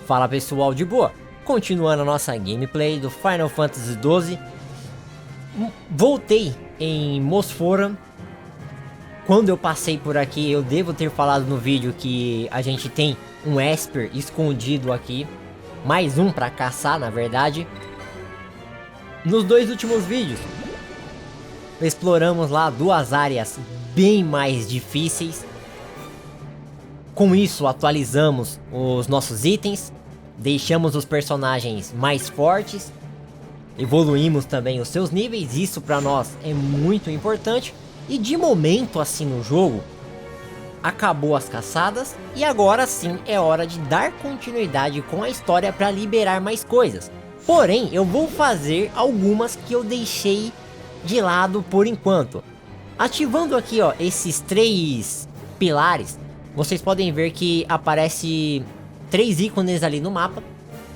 Fala pessoal, de boa? Continuando a nossa gameplay do Final Fantasy XII. Voltei em Mosfora. Quando eu passei por aqui, eu devo ter falado no vídeo que a gente tem um Esper escondido aqui. Mais um pra caçar, na verdade. Nos dois últimos vídeos, exploramos lá duas áreas bem mais difíceis. Com isso, atualizamos os nossos itens, deixamos os personagens mais fortes, evoluímos também os seus níveis, isso pra nós é muito importante. E de momento assim no jogo, acabou as caçadas e agora sim é hora de dar continuidade com a história para liberar mais coisas. Porém, eu vou fazer algumas que eu deixei de lado por enquanto. Ativando aqui, ó, esses três pilares, vocês podem ver que aparece três ícones ali no mapa,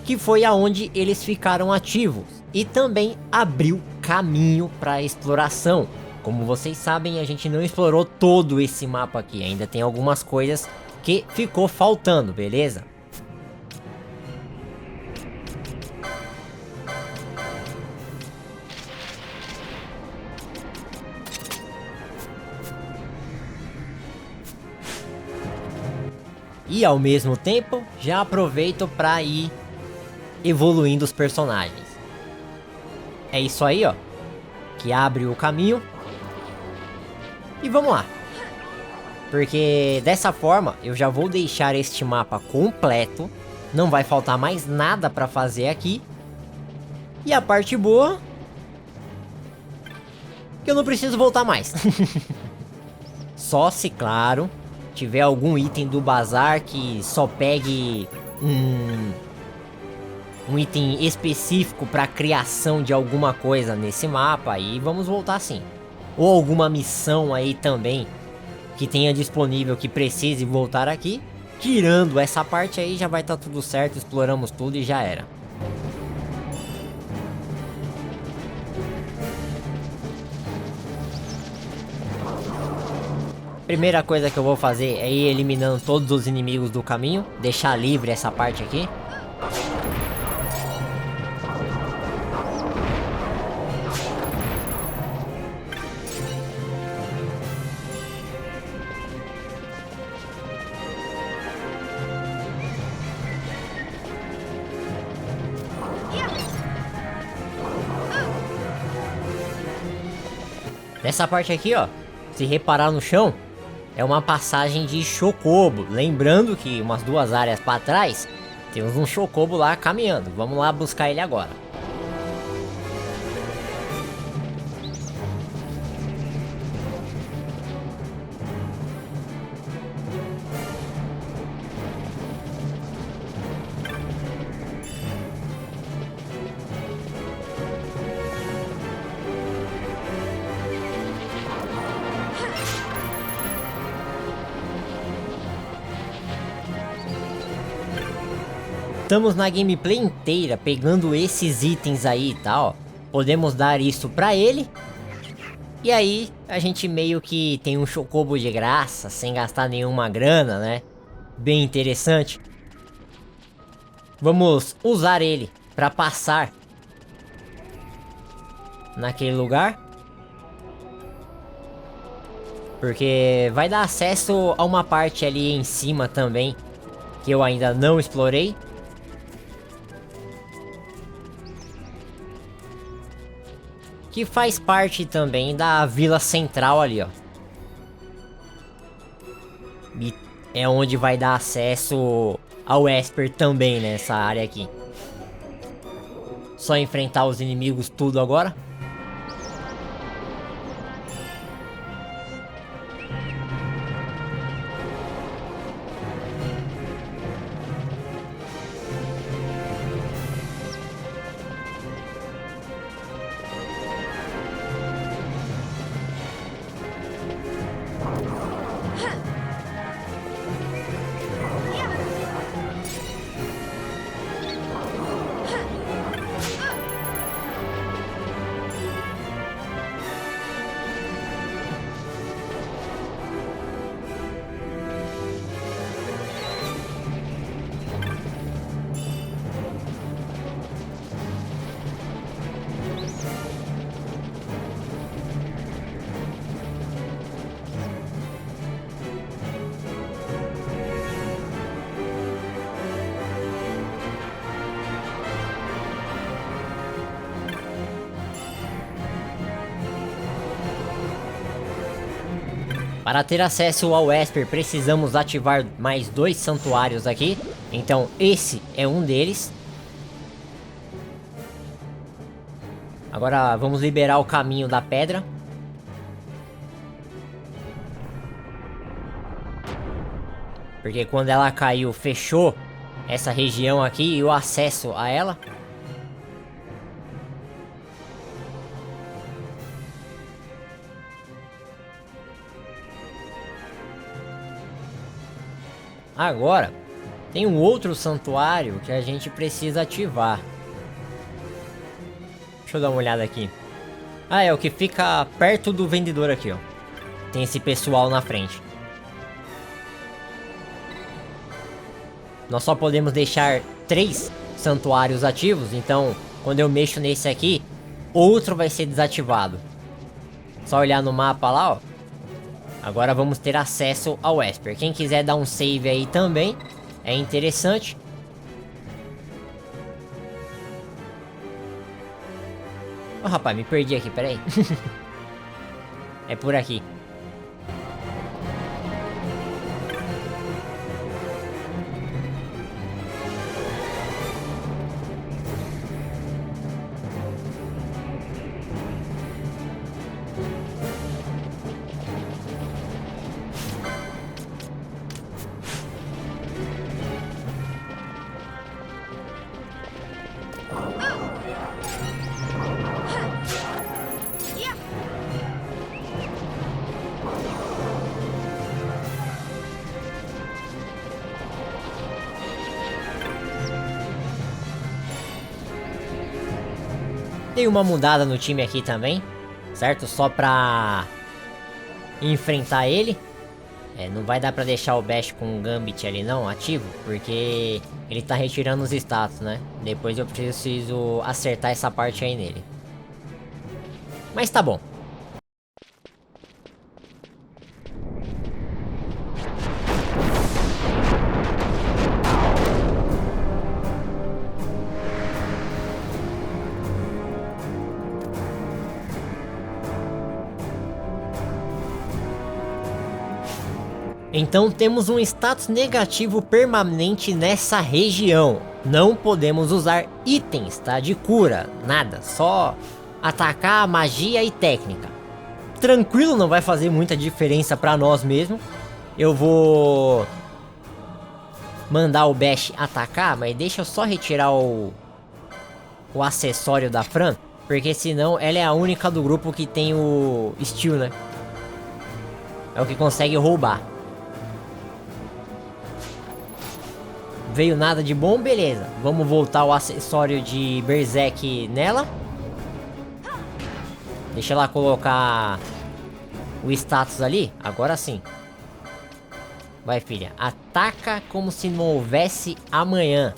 que foi aonde eles ficaram ativos e também abriu caminho para exploração. Como vocês sabem, a gente não explorou todo esse mapa aqui, ainda tem algumas coisas que ficou faltando, beleza? E ao mesmo tempo, já aproveito para ir evoluindo os personagens. É isso aí, ó, que abre o caminho. E vamos lá. Porque dessa forma, eu já vou deixar este mapa completo. Não vai faltar mais nada para fazer aqui. E a parte boa, que eu não preciso voltar mais. Só se, claro, tiver algum item do bazar que só pegue um item específico para criação de alguma coisa nesse mapa, aí vamos voltar sim. Ou alguma missão aí também que tenha disponível que precise voltar aqui. Tirando essa parte aí já vai estar tudo certo, exploramos tudo e já era. Primeira coisa que eu vou fazer é ir eliminando todos os inimigos do caminho, deixar livre essa parte aqui. Nessa parte aqui, ó, se reparar no chão, é uma passagem de Chocobo. Lembrando que umas duas áreas para trás, temos um Chocobo lá caminhando. Vamos lá buscar ele agora. Estamos na gameplay inteira pegando esses itens aí e tal. Podemos dar isso pra ele. E aí a gente meio que tem um Chocobo de graça, sem gastar nenhuma grana, né? Bem interessante. Vamos usar ele pra passar naquele lugar. Porque vai dar acesso a uma parte ali em cima também, que eu ainda não explorei. Que faz parte também da vila central ali, ó. E é onde vai dar acesso ao Esper também, nessa área aqui. Só enfrentar os inimigos tudo agora. Para ter acesso ao Esper, precisamos ativar mais 2 santuários aqui. Então, esse é um deles. Agora, vamos liberar o caminho da pedra. Porque quando ela caiu, fechou essa região aqui e o acesso a ela. Agora, tem um outro santuário que a gente precisa ativar. Deixa eu dar uma olhada aqui. Ah, é o que fica perto do vendedor aqui, ó. Tem esse pessoal na frente. Nós só podemos deixar 3 santuários ativos, então quando eu mexo nesse aqui, outro vai ser desativado. Só olhar no mapa lá, ó. Agora vamos ter acesso ao Esper. Quem quiser dar um save aí também, é interessante. Oh, rapaz, me perdi aqui, peraí. É por aqui. Tem uma mudada no time aqui também, certo? Só pra enfrentar ele. Não vai dar pra deixar o Bash com o Gambit ali não, ativo, porque ele tá retirando os status, né? Depois eu preciso acertar essa parte aí nele. Mas tá bom. Então temos um status negativo permanente nessa região. Não podemos usar itens, tá? De cura, nada. Só atacar, magia e técnica. Tranquilo, não vai fazer muita diferença pra nós mesmo. Eu vou mandar o Bash atacar, mas deixa eu só retirar o acessório da Fran. Porque senão ela é a única do grupo que tem o Steel, né? É o que consegue roubar. Veio nada de bom, beleza. Vamos voltar o acessório de Berserk nela. Deixa ela colocar o status ali. Agora sim. Vai, filha. Ataca como se não houvesse amanhã.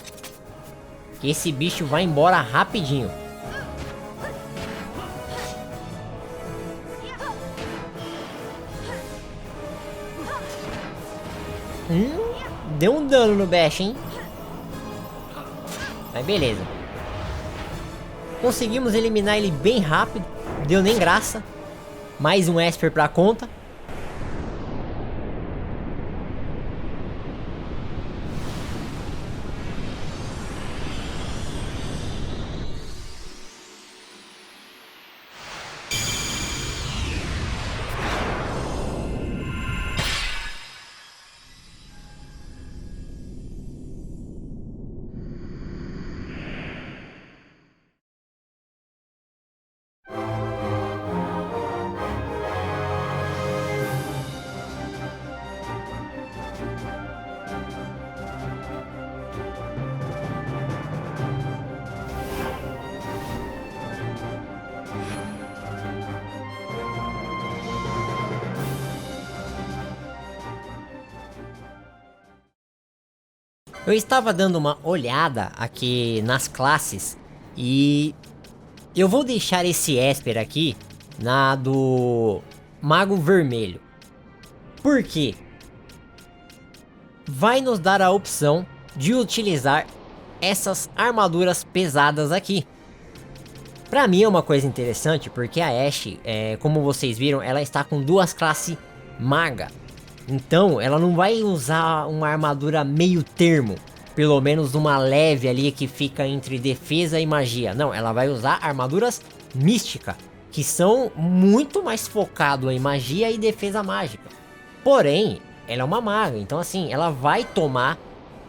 Que esse bicho vai embora rapidinho. Deu um dano no Bash, hein? Mas beleza. Conseguimos eliminar ele bem rápido. Deu nem graça. Mais um Esper pra conta. Eu estava dando uma olhada aqui nas classes e eu vou deixar esse Esper aqui na do Mago Vermelho. Por quê? Vai nos dar a opção de utilizar essas armaduras pesadas aqui. Pra mim é uma coisa interessante porque a Ashe, como vocês viram, ela está com 2 classes maga. Então ela não vai usar uma armadura meio termo, pelo menos uma leve ali que fica entre defesa e magia. Não, ela vai usar armaduras mística, que são muito mais focado em magia e defesa mágica. Porém, ela é uma maga, então assim, ela vai tomar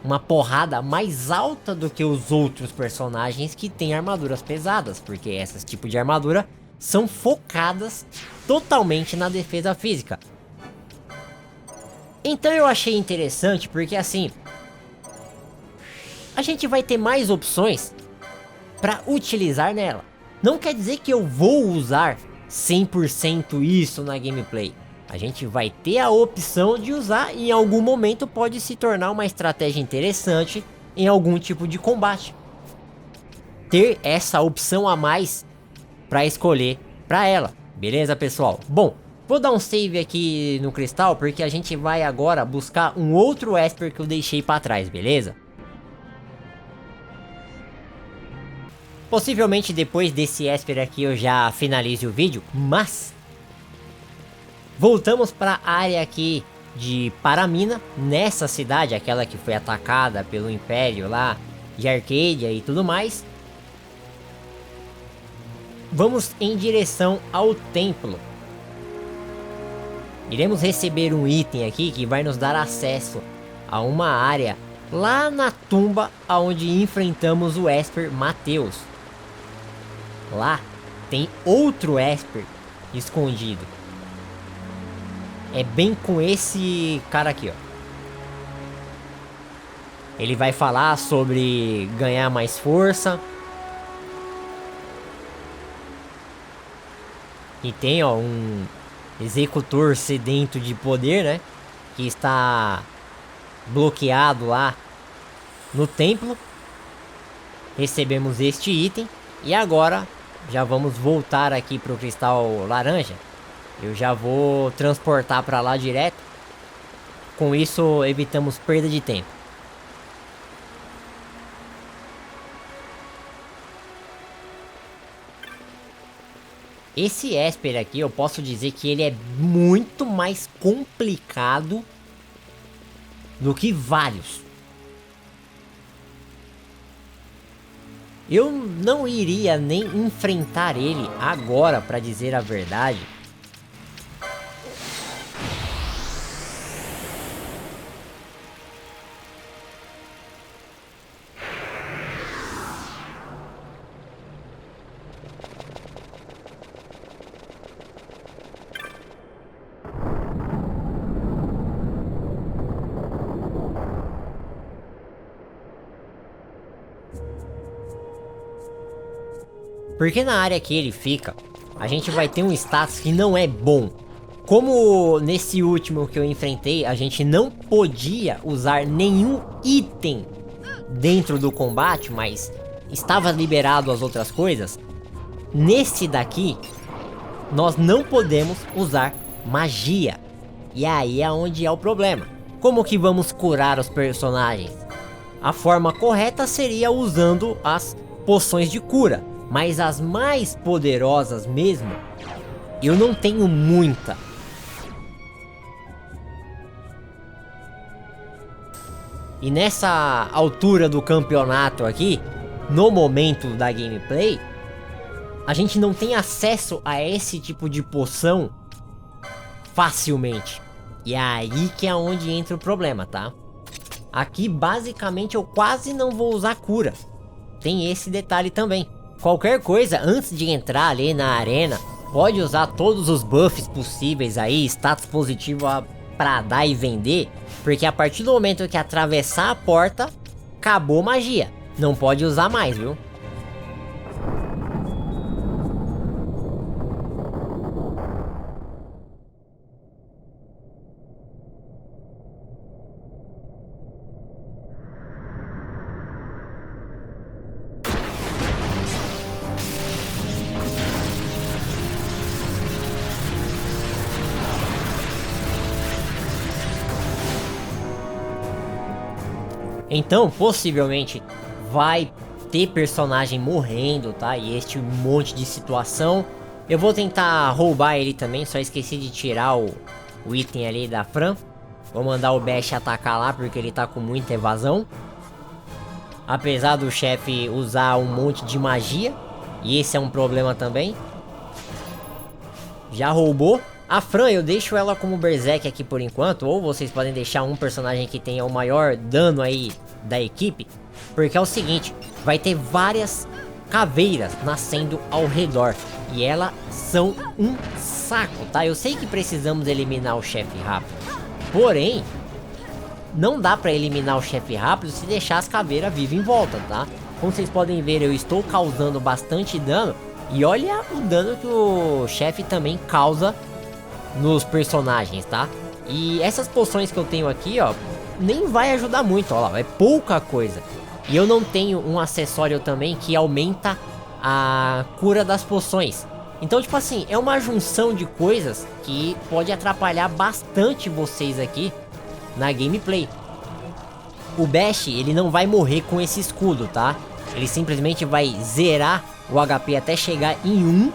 uma porrada mais alta do que os outros personagens que têm armaduras pesadas, porque esses tipos de armadura são focadas totalmente na defesa física. Então eu achei interessante porque assim, a gente vai ter mais opções para utilizar nela. Não quer dizer que eu vou usar 100% isso na gameplay. A gente vai ter a opção de usar e em algum momento pode se tornar uma estratégia interessante em algum tipo de combate. Ter essa opção a mais para escolher para ela, beleza pessoal? Bom, vou dar um save aqui no cristal porque a gente vai agora buscar um outro Esper que eu deixei para trás, beleza? Possivelmente depois desse Esper aqui eu já finalize o vídeo, mas voltamos para a área aqui de Paramina, nessa cidade, aquela que foi atacada pelo Império lá de Arcadia e tudo mais. Vamos em direção ao templo. Iremos receber um item aqui que vai nos dar acesso a uma área lá na tumba onde enfrentamos o Esper Mateus. Lá tem outro Esper escondido. É bem com esse cara aqui, ó. Ele vai falar sobre ganhar mais força. E tem, ó, um executor sedento de poder, né? Que está bloqueado lá no templo. Recebemos este item. E agora já vamos voltar aqui pro cristal laranja. Eu já vou transportar para lá direto. Com isso evitamos perda de tempo. Esse Esper aqui eu posso dizer que ele é muito mais complicado do que vários. Eu não iria nem enfrentar ele agora, para dizer a verdade. Porque na área que ele fica, a gente vai ter um status que não é bom. Como nesse último que eu enfrentei, a gente não podia usar nenhum item dentro do combate, mas estava liberado as outras coisas. Nesse daqui, nós não podemos usar magia. E aí é onde é o problema. Como que vamos curar os personagens? A forma correta seria usando as poções de cura. Mas as mais poderosas mesmo, eu não tenho muita. E nessa altura do campeonato aqui, no momento da gameplay, a gente não tem acesso a esse tipo de poção facilmente. E é aí que é onde entra o problema, tá? Aqui basicamente eu quase não vou usar cura. Tem esse detalhe também. Qualquer coisa, antes de entrar ali na arena, pode usar todos os buffs possíveis aí, status positivo pra dar e vender. Porque a partir do momento que atravessar a porta, acabou magia. Não pode usar mais, viu? Então, possivelmente, vai ter personagem morrendo, tá? E este monte de situação. Eu vou tentar roubar ele também, só esqueci de tirar o item ali da Fran. Vou mandar o Bash atacar lá, porque ele tá com muita evasão. Apesar do chefe usar um monte de magia, e esse é um problema também. Já roubou. A Fran, eu deixo ela como Berserk aqui por enquanto, ou vocês podem deixar um personagem que tenha o maior dano aí da equipe. Porque é o seguinte, vai ter várias caveiras nascendo ao redor, e elas são um saco, tá? Eu sei que precisamos eliminar o chefe rápido, porém, não dá pra eliminar o chefe rápido se deixar as caveiras vivas em volta, tá? Como vocês podem ver, eu estou causando bastante dano, e olha o dano que o chefe também causa nos personagens, tá? E essas poções que eu tenho aqui, ó, nem vai ajudar muito, ó lá, é pouca coisa. E eu não tenho um acessório também que aumenta a cura das poções. Então, tipo assim, é uma junção de coisas que pode atrapalhar bastante vocês aqui na gameplay. O Bash, ele não vai morrer com esse escudo, tá? Ele simplesmente vai zerar o HP até chegar em 1.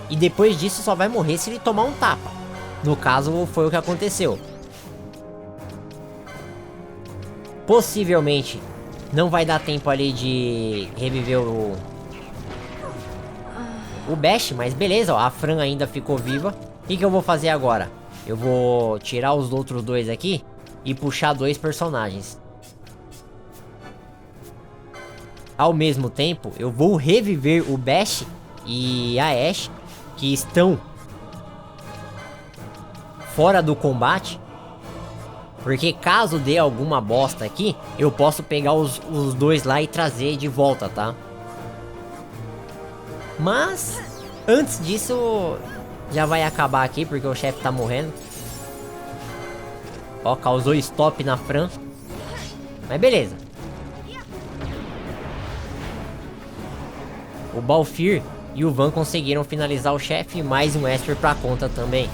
E depois disso só vai morrer se ele tomar um tapa. No caso, foi o que aconteceu. Possivelmente não vai dar tempo ali de reviver o Bash, mas beleza, ó, a Fran ainda ficou viva. O que eu vou fazer agora? Eu vou tirar os outros dois aqui e puxar dois personagens. Ao mesmo tempo, eu vou reviver o Bash e a Ashe, que estão fora do combate. Porque caso dê alguma bosta aqui, eu posso pegar os dois lá e trazer de volta, tá? Mas, antes disso, já vai acabar aqui, porque o chefe tá morrendo. Ó, causou stop na Fran. Mas beleza. O Balfir e o Van conseguiram finalizar o chefe, e mais um Esper pra conta também.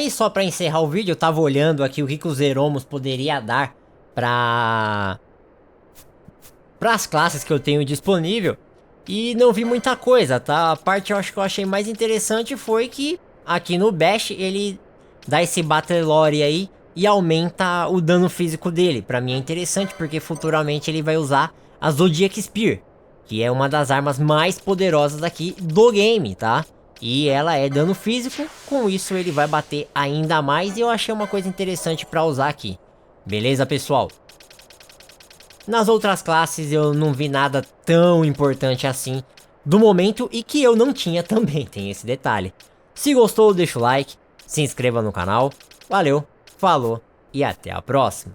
E só pra encerrar o vídeo, eu tava olhando aqui o que os Zeromos poderia dar para as classes que eu tenho disponível, e não vi muita coisa, tá? A parte eu acho que eu achei mais interessante foi que aqui no Bash ele dá esse Battle Lore aí e aumenta o dano físico dele. Pra mim é interessante porque futuramente ele vai usar a Zodiac Spear, que é uma das armas mais poderosas aqui do game, tá? E ela é dano físico, com isso ele vai bater ainda mais, e eu achei uma coisa interessante pra usar aqui. Beleza, pessoal? Nas outras classes eu não vi nada tão importante assim do momento, e que eu não tinha também, tem esse detalhe. Se gostou, deixa o like, se inscreva no canal. Valeu, falou e até a próxima.